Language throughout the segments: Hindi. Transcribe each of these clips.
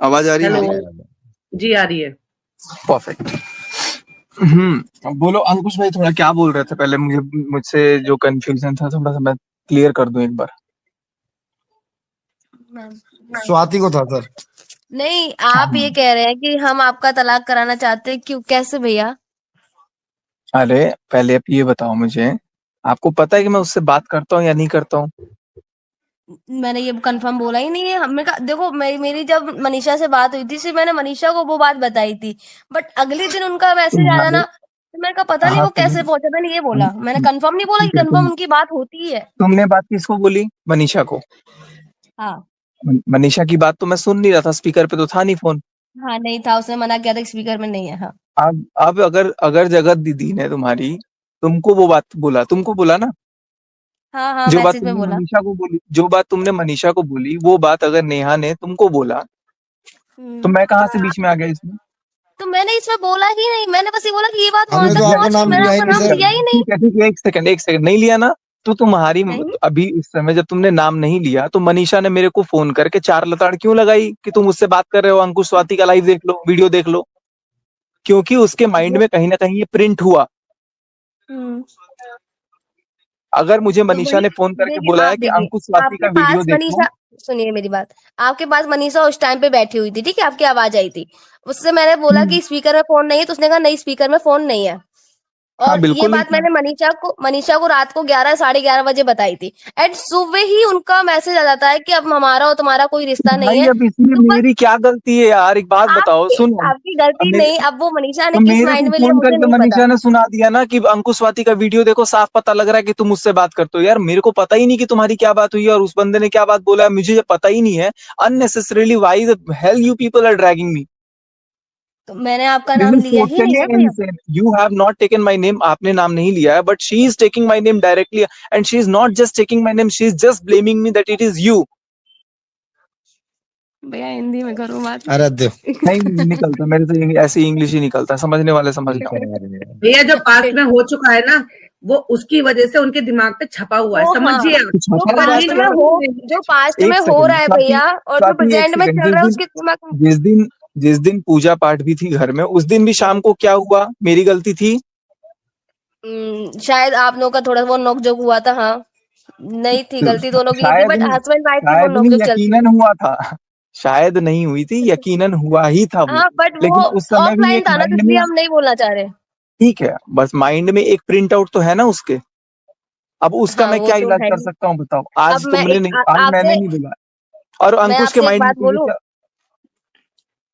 आवाज आ रही है हेलो। मेरी? जी आ रही है। परफेक्ट। अब बोलो अंकुश भाई, थोड़ा क्या बोल रहे थे पहले? मुझसे जो कंफ्यूजन था थोड़ा सा मैं क्लियर कर दूं एक बार। स्वाति को था सर। नहीं, आप ये कह रहे हैं कि हम आपका तलाक कराना चाहते हैं, क्यों, कैसे भैया? अरे पहले आप ये बताओ मुझे, आपको पता है कि मैं उससे बात करता हूँ या नहीं करता हूँ? मैंने ये कंफर्म बोला ही नहीं है। हमने कहा देखो, मेरी जब मनीषा से बात हुई थी, सिर्फ मैंने मनीषा को वो बात बताई थी। बट अगले दिन उनका मैसेज आया तुम्हारे ना, तो मैंने कहा पता नहीं हाँ वो कैसे पहुंचा। मैंने ये बोला, मैंने कंफर्म नहीं बोला कि ठीक है, कंफर्म उनकी बात होती है। तुमने बात किसको बोली? मनीषा को? हाँ। मनीषा की बात तो मैं सुन नहीं रहा था, स्पीकर पे तो था नहीं फोन। हाँ, नहीं था, उसने मना किया था कि स्पीकर में नहीं है। हाँ। अब अगर अगर जगत दीदी ने तुम्हारी तुमको वो बात बोला, तुमको बोला ना, हाँ, हाँ, जो बात मैसेज में तुमने बोला। मनीषा को बोली, जो बात तुमने मनीषा को बोली, वो बात अगर नेहा ने तुमको बोला, तो हम्म। मैं कहाँ से बीच में आ गया इसमें? तो मैंने इसमें बोला ही नहीं, मैंने बस ये बोला कि ये बात वहां हमने तो तक आपका पहुंची, नाम मैंने लिया ही आपका नहीं नाम सर। लिया ही नहीं। ठीक है, एक सेकंड नहीं लिया ना, तो तुम्हारी नहीं, अभी इस समय जब तुमने नाम नहीं लिया तो मनीषा ने मेरे को फोन करके चार लताड़ क्यों लगाई कि तुम उससे बात कर रहे हो? अंकुश स्वाति का लाइव देख लो, वीडियो देख लो। क्योंकि उसके माइंड वो में कहीं ना कहीं ये प्रिंट हुआ। हम्म अगर मुझे तो मनीषा वही, ने फोन करके देखिए बोला आप है कि देखिए, अंकुश स्वाति आपके का वीडियो पास देखो। मनीषा, सुनिए मेरी बात। आपके पास मनीषा उस टाइम पे बैठी हुई थी, ठीक है, आपकी आवाज आई थी। उससे मैंने बोला हम्म, कि स्पीकर में फोन नहीं है, तो उसने कहा नहीं, स्पीकर में फोन नहीं है। हाँ और ये बिल्कुल नहीं बात था। मैंने मनीषा को रात को 11 साढ़े 11 बजे बताई थी। एंड सुबह ही उनका मैसेज आ जाता है कि अब हमारा और तुम्हारा कोई रिश्ता नहीं भाई है। अब इसमें तो बस, मेरी क्या गलती है यार? एक बात बताओ, आपकी सुनो। आपकी अब गलती मेरे नहीं। अब वो मनीषा ने तो किस मेरे को माइंड में लिया फोन मुझे करके नहीं पता। मनीषा ने सुना दिया ना कि अंकुश वाती का वीडियो देखो, साफ पता लग रहा है कि तुम मुझसे बात करते हो। यार मेरे को पता ही नहीं कि तुम्हारी क्या बात हुई है और उस बंदे ने क्या बात बोला है, मुझे ये पता ही नहीं है। Unnecessarily why the hell you people are dragging me? तो मैंने आपका दिस नाम इज लिया ही नहीं टोटली ना भैया। Insane. You have not taken my name, आपने नाम नहीं लिया है, but she is taking my name directly. And she is not just taking my name, she is just blaming me that it is you. भैया हिंदी में करो बात। अरे दो नहीं निकलता मेरे से, ऐसे इंग्लिश ही निकलता है, समझने वाले समझ लो। भैया जो पास्ट में हो चुका है ना, वो उसकी वजह से उनके दिमाग पे छपा हुआ है, वो हाँ, समझिए आप। कुछ जो छपा हुआ है पास्ट तो में यार, हो, जो पास्ट में एक हो सेकंड रहा है स्वाति, भैया, और जो स्वाति एक प्रेजेंट में सेकंड, चल रहा है उसके दिमाग में। जिस दिन जिस दिन पूजा पाठ भी थी घर में, उस दिन भी शाम को क्या हुआ? मेरी गलती थी? शायद आप लोगों का थोड़ा वो नोक-झोंक हुआ था, हाँ। नहीं थी, गलती दोनों की नहीं थी, शायद बट नहीं, हस्बैंड वाइफ की वो शायद नहीं, नोक-झोंक चलती यकीनन है। हुआ था। शायद नहीं हुई थी, यकीनन हुआ ही था वो। हाँ, बट वो लेकिन उस समय भी ऑफलाइन एक था ना, तो माइंड में, इसलिए हम नहीं बोलना चाह रहे। ठीक है, बस माइंड में एक प्रिंट आउट तो है ना उसके। अब उसका हाँ, मैं वो क्या तो इलाज है कर ही। सकता हूँ बताओ? अब आज मैं तुमने एक नहीं, आज मैंने आपसे नहीं बोला। और मैं अंकुश के आपसे एक माइंड में बात तो ये बोलूँ? क्या?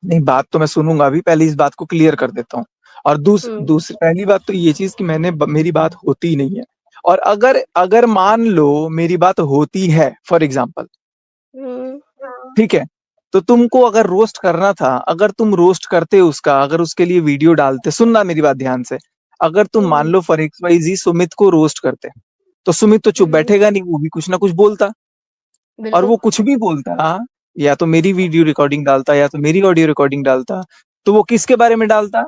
नहीं, बात तो मैं सुनूंगा अभी, पहले इस बात को क्लियर कर देता हूँ। और हुँ, दूसरी पहली बात तो ये चीज कि मेरी बात होती नहीं है। और अगर अगर मान लो मेरी बात होती है, फॉर एग्जाम्पल, हुँ, ठीक है, तो तुमको अगर रोस्ट करना था, अगर तुम रोस्ट करते उसका, अगर उसके लिए वीडियो डालते, सुनना मेरी बात ध्यान से, अगर तुम मान हुँ, लो फॉर एक्स वाई जी सुमित को रोस्ट करते, तो सुमित तो चुप हुँ, बैठेगा नहीं, वो भी कुछ ना कुछ बोलता। और बिल्कुल। वो कुछ भी बोलता, या तो मेरी वीडियो रिकॉर्डिंग डालता या तो मेरी ऑडियो रिकॉर्डिंग डालता, तो वो किसके बारे में डालता?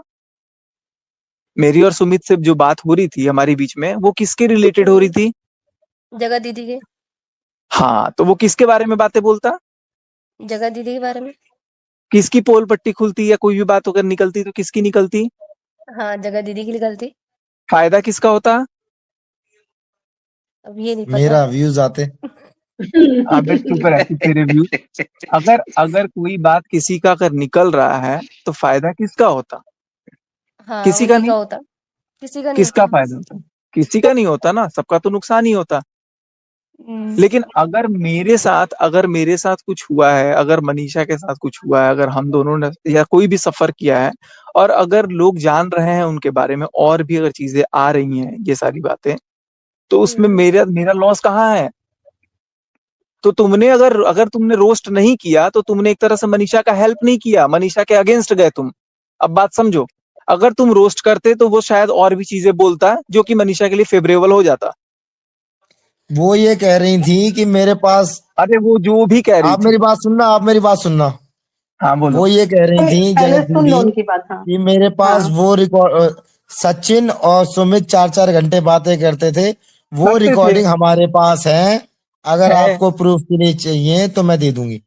मेरी और सुमित से जो बात हो रही थी हमारी बीच में, वो किसके रिलेटेड हो रही हुँ, थी? जगह दीदी के, हाँ, तो वो किसके बारे में बातें बोलता? जगह दीदी के बारे में। किसकी पोल पट्टी खुलती या कोई भी बात अगर निकलती तो किसकी निकलती? हाँ, जगह दीदी की निकलती। फायदा किसका होता? अब ये नहीं पता। मेरा व्यूज आते। अबे चुप रह, तू तेरे व्यू। अगर अगर कोई बात किसी का अगर निकल रहा है तो फायदा किसका होता? हाँ, किसी का उन्हीं का नहीं। होता, किसी का नहीं किसका होता। फायदा होता? किसी का नहीं होता ना, सबका तो नुकसान ही होता। हुँ, लेकिन अगर मेरे साथ कुछ हुआ है, अगर मनीषा के साथ कुछ हुआ है, अगर हम दोनों ने या कोई भी सफर किया है, और अगर लोग जान रहे हैं उनके बारे में और भी अगर चीजें आ रही हैं, ये सारी बातें, तो उसमें हुँ, मेरा मेरा लॉस कहाँ है? तो तुमने अगर अगर तुमने रोस्ट नहीं किया तो तुमने एक तरह से मनीषा का हेल्प नहीं किया, मनीषा के अगेंस्ट गए तुम। अब बात समझो, अगर तुम रोस्ट करते तो वो शायद और भी चीजें बोलता जो कि मनीषा के लिए फेवरेबल हो जाता। वो ये कह रही थी कि मेरे पास, अरे वो जो भी कह रही आप थी। मेरी बात सुनना, आप मेरी बात सुनना। हाँ बोलो। वो ये कह रही पहले थी पहले जगत सुन लो दीदी उनकी बात। हाँ, कि मेरे पास हाँ। वो रिकॉर्ड, सचिन और सुमित 4-4 घंटे बातें करते थे, वो करते थे। रिकॉर्डिंग हमारे पास है। अगर है। आपको प्रूफ के लिए चाहिए तो मैं दे दूंगी।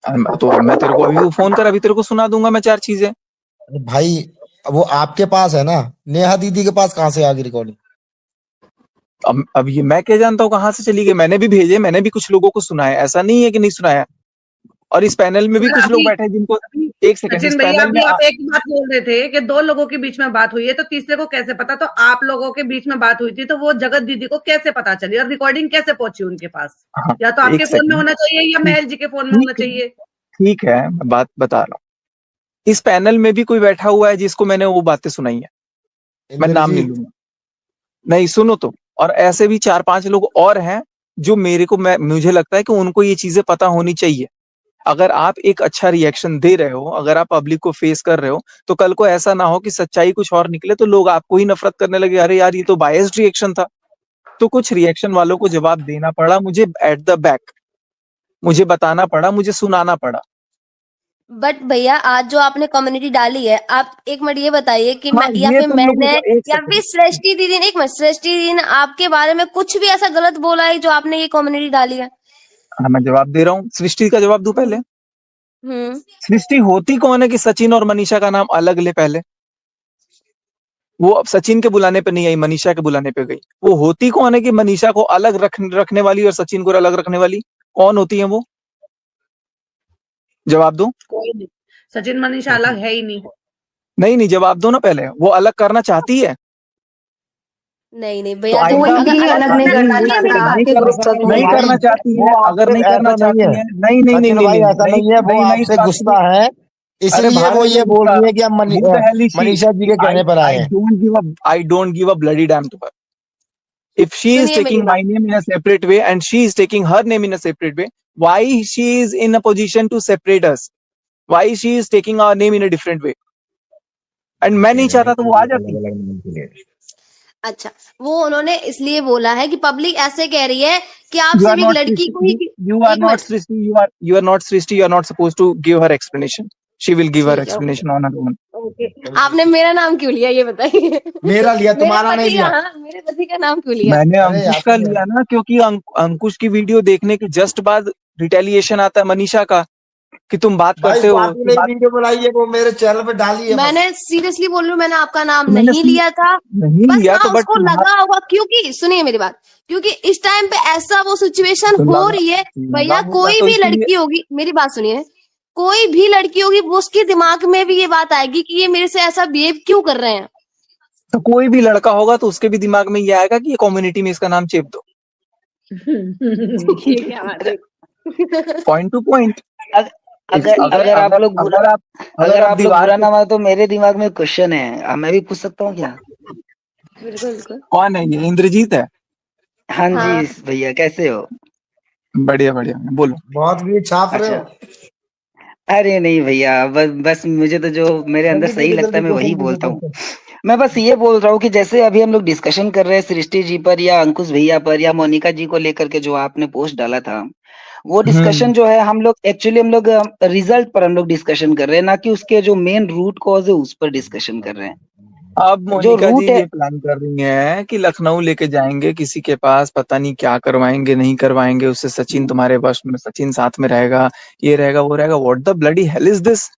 तो मैं तेरे को अभी वो फोन कर, अभी तेरे को सुना दूंगा मैं 4 चीजें। अरे भाई वो आपके पास है ना, नेहा दीदी के पास कहाँ से आ गई रिकॉर्डिंग? अब ये मैं क्या जानता हूँ कहाँ से चली गई, मैंने भी भेजे, मैंने भी कुछ लोगों को सुनाया, ऐसा नहीं है कि नहीं सुनाया। और इस पैनल में भी सर कुछ लोग अभी बैठे हैं जिनको, एक सेकंड, इस सचिन भैया पैनल में अभी आप एक बात बोल रहे थे कि 2 लोगों के बीच में बात हुई है, तो तीसरे को कैसे पता? तो आप लोगों के बीच में बात हुई थी, तो वो जगत दीदी को कैसे पता चली और रिकॉर्डिंग कैसे पहुंची उनके पास? हाँ, या तो आपके एक फोन में सेकंड, होना चाहिए या महल जी के फोन में होना ठीक है, चाहिए। ठीक है, मैं बात बता रहा हूँ। इस पैनल में भी कोई बैठा हुआ है जिसको मैंने वो बातें सुनाई है, मैं नाम नहीं इंद्रजीत। लूंगा, नहीं सुनो तो। और ऐसे भी 4-5 लोग और हैं जो मुझे लगता है कि उनको ये चीजें पता होनी चाहिए। अगर आप एक अच्छा रिएक्शन दे रहे हो, अगर आप पब्लिक को फेस कर रहे हो, तो कल को ऐसा ना हो कि सच्चाई कुछ और निकले तो लोग आपको ही नफरत करने लगे, अरे यार ये तो बायस्ड रिएक्शन था। तो कुछ रिएक्शन वालों को जवाब देना पड़ा मुझे एट द बैक, मुझे बताना पड़ा, मुझे सुनाना पड़ा। बट भैया आज जो आपने कम्युनिटी डाली है, आप एक मिनट ये बताइए कि हाँ, या ये फिर तुम लोगों मैंने का, एक या फिर सेकंड, सृष्टि दीदी ने, एक मिनट, सृष्टि दीदी ने आपके बारे में कुछ भी ऐसा गलत बोला है जो आपने ये कम्युनिटी डाली है? हाँ मैं जवाब दे रहा हूँ, सृष्टि का जवाब दूं पहले। हम्म। सृष्टि होती कौन है कि सचिन और मनीषा का नाम अलग ले पहले? वो अब सचिन के बुलाने पे नहीं आई, मनीषा के बुलाने पे गई। वो होती कौन है कि मनीषा को अलग रखने वाली और सचिन को अलग रखने वाली? कौन होती है वो? जवाब दो। कोई नहीं, सचिन मनीषा अलग है ही नहीं। नहीं नहीं, जवाब दो ना पहले, वो अलग करना चाहती है? नहीं नहीं तो भैया, देखो आइंदा अगर भी अलग नहीं करना सुनिए मेरी चाहता बात, नहीं सचिन करना भाई, चाहती वो है, आपसे अगर नहीं करना ऐसा नहीं चाहती है। है, नहीं नहीं नहीं सचिन नहीं भाई नहीं ऐसा नहीं नहीं है, वो नहीं नहीं, आपसे इस बात गुस्सा को, है, अरे इसलिए भाड़ वो में ये बोल गुस्सा, रही है कि हम who the hell is she? Manisha ji के कहने पर आए हैं। I don't give a bloody damn to her. If she is सुनिए मेरी taking my बात, name in a separate way and she is taking her name in a separate way, why she is in a position to separate us? Why she is taking our name in a different way? And मैं नहीं चाहता तो वो आ जाती। अच्छा, वो उन्होंने इसलिए बोला है कि पब्लिक ऐसे कह रही है कि आप You are सिर्फ एक not लड़की को ही, Srishti. You are एक not minute, Srishti. You are not Srishti. You are not supposed to give her explanation. She will give her ठीक है, explanation on her own. Okay. आपने मेरा नाम क्यों लिया ये बताइए? मेरा लिया, मेरे तुम्हारा नहीं पति का, लिया। हाँ, मेरे पति का नाम क्यों लिया? मैंने अरे अंकुश का लिया ना, क्योंकि अंकुश की वीडियो देखने के जस्ट बाद रिटेलिएशन आता है मनीषा का कि तुम बात भाई करते हो स्वाति ने वीडियो बनाई है, वो मेरे चैनल पे डाली है। मैंने सीरियसली बोल रही हूँ, मैंने आपका नाम मैंने नहीं लिया था। नहीं बस लिया हाँ, तो, बट उसको लगा होगा, क्योंकि सुनिए मेरी बात, क्योंकि इस टाइम पे ऐसा वो सिचुएशन हो रही है भैया। कोई भी लड़की होगी, मेरी बात सुनिए, कोई भी लड़की होगी, वो उसके दिमाग में भी ये बात आएगी कि ये मेरे से ऐसा बिहेव क्यों कर रहे हैं। तो कोई भी लड़का होगा तो उसके भी दिमाग में ये आएगा कि ये कम्युनिटी में इसका नाम चेप दो। ये क्या बात है? Point two point. अगर आप लोग बुरा अगर आप बुरा दीवार ना मानो तो मेरे दिमाग में क्वेश्चन है, मैं भी पूछ सकता हूँ क्या? बिल्कुल बिल्कुल। कौन है ये? इंद्रजीत है? हाँ हाँ। जी भैया, कैसे हो? बढ़िया बढ़िया, बोलो। बहुत भी छाप रहे हो। अरे नहीं भैया, बस मुझे तो जो मेरे अंदर सही लगता है मैं वही बोलता हूँ। मैं बस ये बोल रहा हूँ कि जैसे अभी हम लोग डिस्कशन कर रहे हैं सृष्टि जी पर या अंकुश भैया पर या मोनिका जी को लेकर के, जो आपने पोस्ट डाला था, वो डिस्कशन जो है हम लोग रिजल्ट पर हम लोग डिस्कशन कर रहे हैं, ना कि उसके जो मेन रूट कॉज है उस पर डिस्कशन कर रहे हैं। अब मोनिका जी ये प्लान कर रही हैं कि लखनऊ लेके जाएंगे किसी के पास, पता नहीं क्या करवाएंगे नहीं करवाएंगे उससे, सचिन तुम्हारे वश में, सचिन साथ में रहेगा, ये रहेगा वो रहेगा। What the bloody hell is this?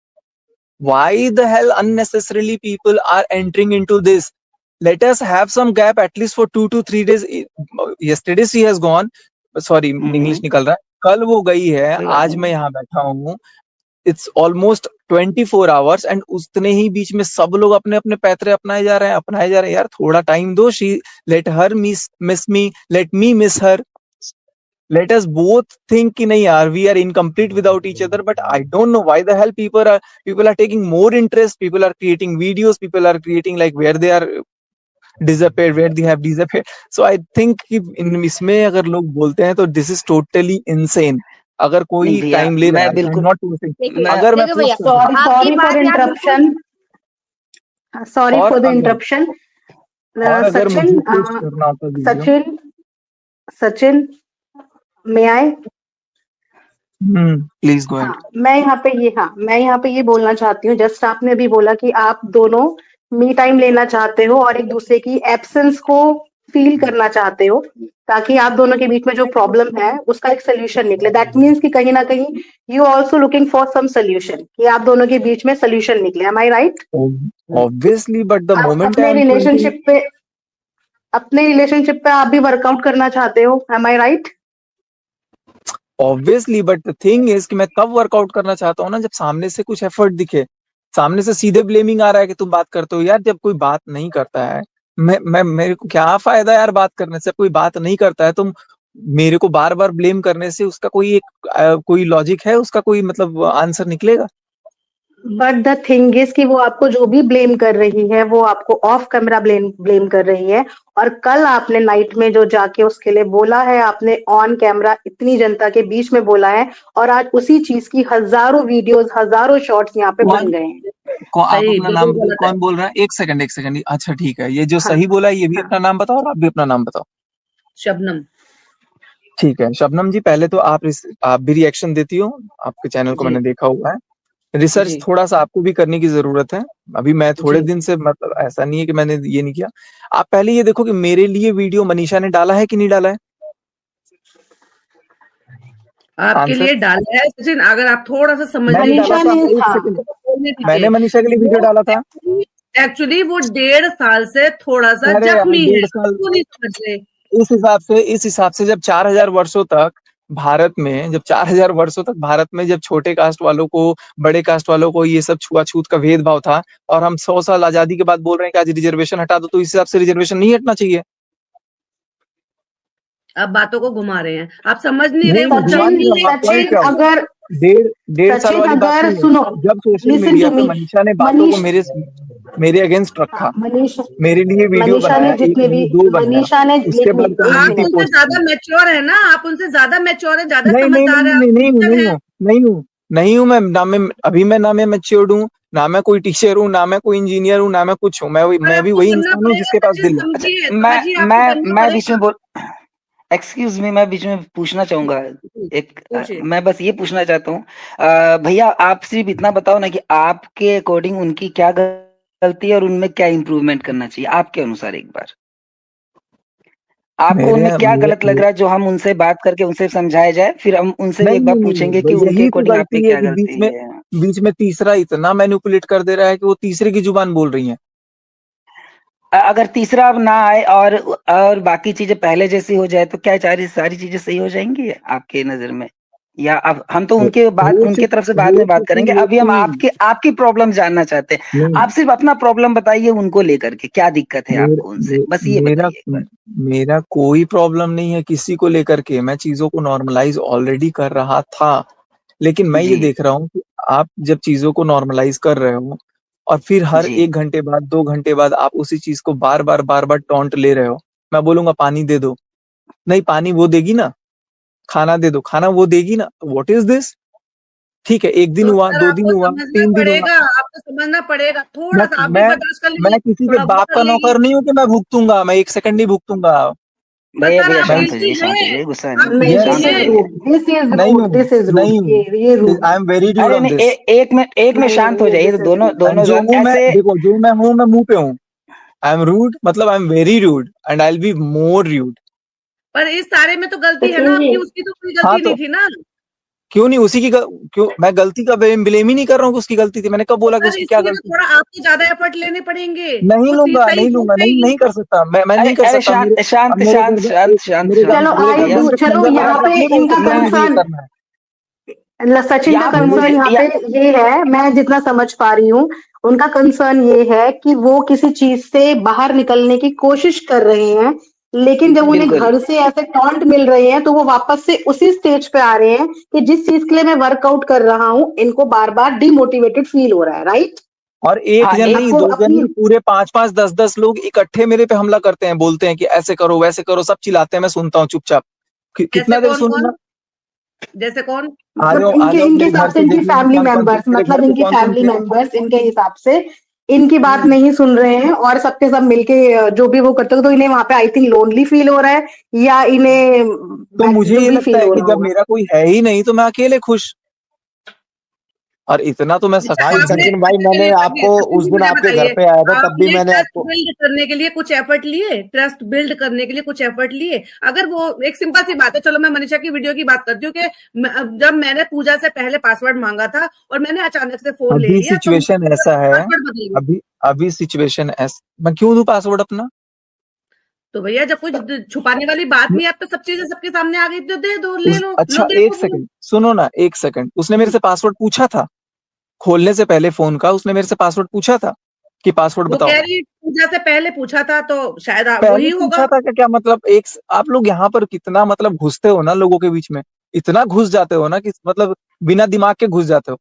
Why the hello unnecessarily people are entering into this? Let us have some gap at least for 2 to 3 days. Yesterday she has gone, sorry English निकल रहा है, कल वो गई है, आज मैं यहाँ बैठा हूँ, इट्स ऑलमोस्ट 24 आवर्स एंड उतने ही बीच में सब लोग अपने अपने पैतरे अपनाए जा रहे हैं। यार थोड़ा टाइम दो। She let her miss me, let me miss her, let us both think कि नहीं यार we are incomplete without each other. But I don't know why the hell people are taking more interest, people are creating videos, people are creating like where they are disappeared, where they have disappeared. So I think कि इसमें अगर लोग बोलते हैं तो this is totally insane. अगर कोई टाइम ले रहा है, बिल्कुल not अगर मैं भैया, sorry for interruption, sorry for the interruption. Sachin may I please go ahead. मैं यहाँ पे ये बोलना चाहती हूँ, जस्ट आपने अभी बोला कि आप दोनों मी टाइम लेना चाहते हो और एक दूसरे की एब्सेंस को फील करना चाहते हो, ताकि आप दोनों के बीच में जो प्रॉब्लम है उसका एक सोल्यूशन निकले। दैट मीन्स कि कहीं ना कहीं you also looking for some solution, कि आप दोनों के बीच में सोल्यूशन निकले। Am I right? Obviously, but the आप moment I अपने am 20, रिलेशनशिप पे आप भी वर्कआउट करना चाहते हो। Am I right? obviously, but the thing is कि मैं तब वर्कआउट करना चाहता हूँ ना जब सामने से कुछ एफर्ट दिखे। सामने से सीधे ब्लेमिंग आ रहा है कि तुम बात करते हो। यार जब कोई बात नहीं करता है, मैं मेरे को क्या फायदा यार बात करने से। कोई बात नहीं करता है तो मेरे को बार बार ब्लेम करने से उसका कोई लॉजिक है, उसका कोई मतलब आंसर निकलेगा? बट द थिंग इज कि वो आपको जो भी ब्लेम कर रही है वो आपको ऑफ कैमरा ब्लेम कर रही है, और कल आपने नाइट में जो जाके उसके लिए बोला है आपने ऑन कैमरा इतनी जनता के बीच में बोला है, और आज उसी चीज की हजारों वीडियोस हजारों शॉर्ट्स यहाँ पे बन गए हैं। आप सही, अपना बिल्कुल नाम गलत है। कौन बोल रहा है? एक सेकंड। अच्छा ठीक है, ये जो हाँ सही बोला है ये भी हाँ अपना नाम बताओ और आप भी अपना नाम बताओ। शबनम। ठीक है शबनम जी, पहले तो आप भी रिएक्शन देती हो, आपके चैनल को जी मैंने देखा हुआ है। रिसर्च जी थोड़ा सा आपको भी करने की जरूरत है। अभी मैं थोड़े जी। दिन से, मतलब ऐसा नहीं है कि मैंने ये नहीं किया। आप पहले ये देखो कि मेरे लिए वीडियो मनीषा ने डाला है कि नहीं डाला है। आपके आंसर। लिए डाला है सचिन, अगर आप थोड़ा सा समझ मैंने लीजिए। डाला मनीषा था, ने, एक हाँ सेकंड। बोलने मैंने दीजिए। मनीषा के लिए वीडियो वो डाला था। एक्चुअली वो 1.5 साल से थोड़ा सा अरे यार, जख्मी है, 1.5 साल वो नहीं समझ रहे। इस हिसाब से जब 4000 वर्षों तक भारत में, जब छोटे कास्ट वालों को, बड़े कास्ट वालों को ये सब छुआछूत का भेदभाव था, और हम 100 साल आजादी के बाद बोल रहे हैं कि आज रिजर्वेशन हटा दो, तो इस हिसाब से रिजर्वेशन नहीं हटना चाहिए। आप बातों को घुमा रहे हैं, आप समझ नहीं रहे। नहीं, वो घुमा नहीं जख्मी रहा हूँ, आप पॉइंट सचिन पे आओ। अगर डेढ़ साल सचिन वाली बात अगर नहीं है। सुनो, जब सोशल लिसन मीडिया टू पे मी, मनीषा ने बातों को मनीष मेरे अगेंस्ट हाँ, रखा, मनीषा मेरे लिए वीडियो मनीषा ने बनाया, एक जितने भी, नहीं दो बनाया, मनीषा ने, उसके एक बाद मिनट एक आप कम्युनिटी मिनट उनसे पोस्ट की। ज्यादा मैच्योर है ना, आप उनसे ज्यादा मैच्योर है, ज्यादा नहीं नहीं समझदार नहीं है, आप नहीं नहीं हूँ, टीचर नहीं है। हूँ, नहीं हूँ, नहीं हूँ। मैं ना मैं मैच्योर्ड हूँ, ना मैं कोई टीचर हूँ, ना मैं कोई इंजीनियर हूँ, ना मैं कुछ हूँ। पर मैं भी आपको वही बनना इंसान हूँ पड़ेगा जिसके पास सचिन, दिल है। अच्छा, समझिए मैं समझिए, आपको बनना मैं बीच में पड़ेगा। एक्सक्यूज मी, मैं बीच में पूछना चाहूंगा। पूछिए। मैं बस ये पूछना चाहता हूँ, भैया आप सिर्फ इतना बताओ ना कि आपके अकॉर्डिंग उनकी क्या गलती है और उनमें क्या इम्प्रूवमेंट करना चाहिए आपके अनुसार। एक बार आपको मेरे उनमें क्या मेरे, गलत लग रहा है जो हम उनसे बात करके उनसे समझाया जाए, फिर हम उनसे भी नहीं एक बार नहीं नहीं पूछेंगे नहीं, कि उनके यही तो अकॉर्डिंग आप पे गलती है क्या कि गलती है। बीच में तीसरा इतना मैनिपुलेट कर दे रहा है कि वो तीसरे की जुबान बोल रही है। अगर तीसरा अब ना आए और बाकी चीजें पहले जैसी हो जाए तो क्या सारी चीजें सही हो जाएंगी आपके नजर में? या अब हम तो उनके तरफ से बाद हो में बात करेंगे, अभी हम चुकी आपकी प्रॉब्लम जानना चाहते हैं। नहीं। आप सिर्फ अपना प्रॉब्लम बताइए उनको लेकर के, क्या दिक्कत है मेरा आपको उनसे, मे, बस ये मेरा बताइए एक बार। मेरा कोई प्रॉब्लम नहीं है किसी को लेकर के। मैं चीजों को नॉर्मलाइज ऑलरेडी कर रहा था, लेकिन मैं ये जी देख रहा हूँ कि आप जब चीजों को नॉर्मलाइज कर रहे हो और फिर हर जी 1 घंटे बाद 2 घंटे बाद आप उसी चीज को बार बार टॉन्ट ले रहे हो। मैं बोलूंगा पानी दे दो, नहीं पानी वो देगी ना। खाना दे दो, खाना वो देगी ना। What is this? ठीक है, 1 दिन तो हुआ, सर 2 दिन आपको हुआ, समझना 3 दिन हुआ। पड़ेगा, आपको समझना पड़ेगा, थोड़ा मैं सा आप भी मैं बर्दाश्त कर लीजिए, मैं किसी के थोड़ा बहुत बाप कर का लीजिए। नौकर नहीं हूँ कि मैं भुगतूंगा। मैं 1 सेकंड नहीं भुगतूंगा। पर भैया सर भैया आप मैं गिल्टी शांत हो हैं, जाइए, गुस्सा आप नहीं, नहीं, गिल्टी दिस शांत हो इज हैं। जाइए। रूड, दिस इज नहीं रूड, हूँ, दिस इज रूड, नहीं हूँ। ये रूड आई है। एम वेरी ड्यूड अरे ऑन नहीं, दिस। एक मिनट शांत हो नहीं, जाइए। दिस तो इज दोनों रूड। एंड दोनों जो हूँ मैं, ऐसे देखो जो मैं हूँ मैं मुंह पे हूँ। आई एम रूड, मतलब I am very rude and I will be more rude. पर इस सारे में तो गलती है ना सचिन जी, आपकी, उसकी तो कोई हाँ गलती तो नहीं थी ना। क्यों नहीं उसी की क्यों मैं गलती का ब्लेम ही नहीं कर रहा हूँ कि उसकी गलती थी। मैंने कब तो बोला कि सर उसकी क्या इसलिए तो गलती थी? थोड़ा आपको ज्यादा एफर्ट लेने पड़ेंगे, नहीं वो लूंगा, सही नहीं हो लूंगा, नहीं जाएगी। नहीं कर सकता। मैं अरे नहीं कर अरे सकता। शांत अब शांत मेरे शांत घर में शांत शांत शांत चलो हो आई भैया। डू, चलो सिकंदर यहाँ महाराज पे आप नहीं बोल इनका सकते मैं मुझे ये कंसर्न, करना है। सचिन का या कंसर्न यहाँ या पे ये है, मैं जितना समझ पा रही हूँ, उनका कंसर्न ये है कि वो किसी चीज से बाहर निकलने की कोशिश कर रहे हैं, लेकिन जब उन्हें बिल्कुल। घर से ऐसे टॉन्ट मिल रहे हैं तो वो वापस से उसी स्टेज पे आ रहे हैं कि जिस चीज के लिए मैं वर्कआउट कर रहा हूँ इनको बार बार डिमोटिवेटेड फील हो रहा है। राइट? और एक हाँ जन नहीं, आपको 2 जन अपनी, नहीं, पूरे 5 5 10 10 लोग इकट्ठे मेरे पे हमला करते हैं, बोलते हैं कि ऐसे करो वैसे करो, सब चिल्लाते हैं, मैं सुनता हूँ चुपचाप। जैसे कितना देर कौन सुनूंगा? कौन, जैसे कौन? मतलब आ इनके जाओ इनके मेरे घर हिसाब से से इनकी देख लेना फैमिली कौन कौन थे मेंबर्स, मेरे घर मतलब पे, इनकी कौन कौन फैमिली थे। मेंबर्स इनके हिसाब से इनकी बात नहीं सुन रहे हैं और सबके सब मिलके जो भी वो करते हो, तो इन्हें वहां पे आई थिंक लोनली फील हो रहा है, या इन्हें तो मुझे जो ये भी लगता फील है हो कि रहा जब होगा। मेरा कोई है ही नहीं तो मैं अकेले खुश। और इतना तो मैं अच्छा, सच्चाई भाई हूँ। आपने सचिन भाई इसके मैंने लिए आपको सचिन उस जी दिन मुझे आपके घर बताइए, पे आया था तब भी आपने मैंने ट्रस्ट आपको बिल्ड करने के लिए कुछ एफर्ट लिए? ट्रस्ट बिल्ड करने के लिए कुछ एफर्ट लिए? अगर वो एक सिंपल सी बात है, चलो मैं मनीषा की वीडियो की बात करती हूँ कि जब मैंने पूजा से पहले पासवर्ड मांगा था और मैंने अचानक से फोन ले अभी लिया, तो सिचुएशन ऐसा है, पासवर्ड बदल गया। अभी सिचुएशन ऐसा, मैं क्यों दूं पासवर्ड अपना? तो भैया जब कुछ छुपाने वाली बात नहीं है, अब तो सब चीजें सबके सामने आ गई, तो दे दो, ले लो, अच्छा लो एक देखो फिर। सेकंड सुनो ना, एक सेकंड, उसने मेरे से पासवर्ड पूछा था खोलने से पहले फोन का, उसने मेरे से पासवर्ड पूछा था कि पासवर्ड वो बताओ। कह रही पूजा से पहले पूछा था, तो शायद वही पहले होगा। पूछा था क्या? क्या मतलब आप लोग यहाँ पर कितना मतलब घुसते हो ना लोगों के बीच में, इतना घुस जाते हो ना कि मतलब बिना दिमाग के घुस जाते हो।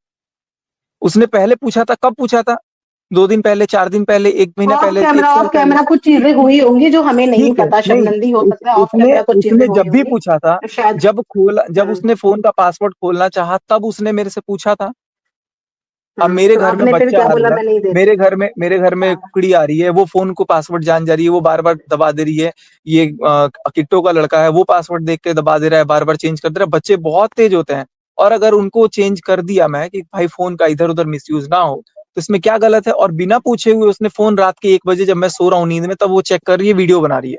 उसने पहले पूछा था, कब पूछा था? 2 दिन पहले, 4 दिन पहले, 1 महीना पहले, 1 साल ऑफ पहले? कैमरा कुछ चीजें हुई होंगी जो हमें नहीं ठीक है, पता, नहीं, शबनंदी हो सकता है, ऑफ उसने कैमरा कुछ चीजें उसने हुई जब भी होंगी पूछा था, तो शायद। जब हम्म, उसने फोन का पासवर्ड खोलना चाहा, तब उसने मेरे से पूछा था। अब मेरे तो घर में आपने फिर बच्चा क्या आ बोला, रहा है, मैं नहीं देती। मेरे घर में हाँ। कुकड़ी आ रही है, वो फोन को पासवर्ड जान जा रही है, वो बार बार दबा दे रही है। ये किट्टो का लड़का है, वो पासवर्ड देख के दबा दे रहा है, बार बार चेंज कर दे रहा है। बच्चे बहुत तेज होते हैं, और अगर उनको चेंज कर दिया मैं कि भाई फोन का इधर उधर मिसयूज ना हो, तो इसमें क्या गलत है? और बिना पूछे हुए उसने फोन रात के 1 बजे, जब मैं सो रहा हूँ नींद में, तब वो चेक कर रही है, वीडियो बना रही है।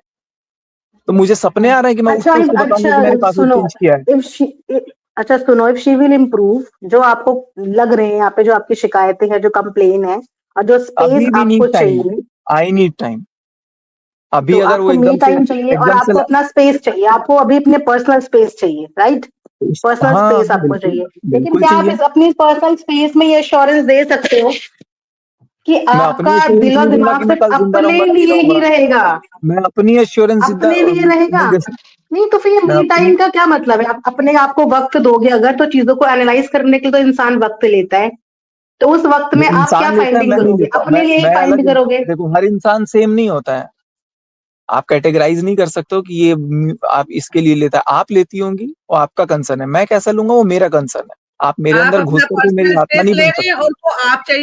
तो मुझे सपने आ रहे हैं कि मैं उठ अच्छा के उसको बताऊंगा कि मैंने अच्छा पासवर्ड सुनो, चेंज किया है। इफ शी अच्छा सुनो, इफ शी विल इम्प्रूव, जो आपको लग रहे हैं यहाँ पे, जो आपकी शिकायतें हैं, जो कंप्लेन है, और जो स्पेस अभी भी आपको नीड टाइम, चाहिए, आई नीड टाइम। अभी तो अगर वो आपको मी टाइम चाहिए और एकदम से आपको अपना स्पेस चाहिए, आपको अभी अपने पर्सनल स्पेस चाहिए, राइट? पर्सनल हाँ स्पेस आपको बिल्कुल, चाहिए। लेकिन बिल्कुल क्या आप चाहिए। इस अपनी पर्सनल स्पेस में ये एश्योरेंस दे सकते हो कि मैं अपनी आपका एश्योरेंस दिल और नहीं दूंगा कि दिमाग मैं सिर्फ कल जिंदा अपने रहूंगा, नहीं लिए ही रहूंगा। रहेगा? मैं अपनी एश्योरेंस जिंदा अपने लिए रहेगा? नहीं दे सकता। नहीं तो फिर मैं मी अपनी टाइम का क्या मतलब है? आप अपने आप को वक्त दोगे अगर, तो चीजों को एनालाइज करने के लिए तो इंसान वक्त लेता है, तो उस वक्त में आप क्या इंसान लेता है, फाइंडिंग मैं नहीं करोगे? लेता, अपने लिए ही मैं फाइंड अलग करोगे। देखो, हर इंसान सेम नहीं होता है। आप कैटेगराइज नहीं कर सकते हो कि ये आप इसके लिए लेता है, आप लेती होंगी, वो आपका कंसर्न है। मैं कैसा लूंगा वो मेरा कंसर्न है। आप मेरे आप अंदर घुस अपना करके मेरी पर्सनल आत्मा स्पेस नहीं ले बन रहे हैं सकते।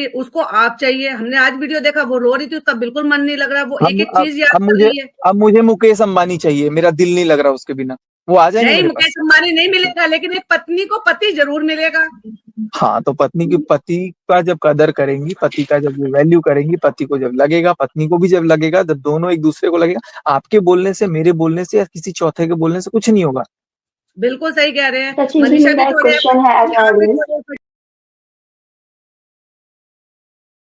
और उसको आप चाहिए। हमने आज वीडियो देखा, वो रो रही थी, उसका बिल्कुल मन नहीं लग रहा, वो एक हम एक चीज याद अब कर मुझे रही है। अब मुझे मुकेश अंबानी चाहिए, मेरा दिल नहीं लग रहा उसके बिना। वो आ जाएंगे नहीं, मेरे मुकेश पास? अंबानी नहीं मिलेगा, लेकिन एक पत्नी को पति जरूर मिलेगा। हाँ, तो पति का जब कदर करेंगी, पति का जब वैल्यू करेंगी, पति को जब लगेगा, पत्नी को भी जब लगेगा, जब दोनों एक दूसरे को लगेगा। आपके बोलने से, मेरे बोलने से, या किसी चौथे के बोलने से कुछ नहीं होगा। बिल्कुल सही कह रहे हैं। सचिन जी, मनीषा भी मेरा एक थोड़े क्वेश्चन है एज आप भी ऑडियंस। थोड़े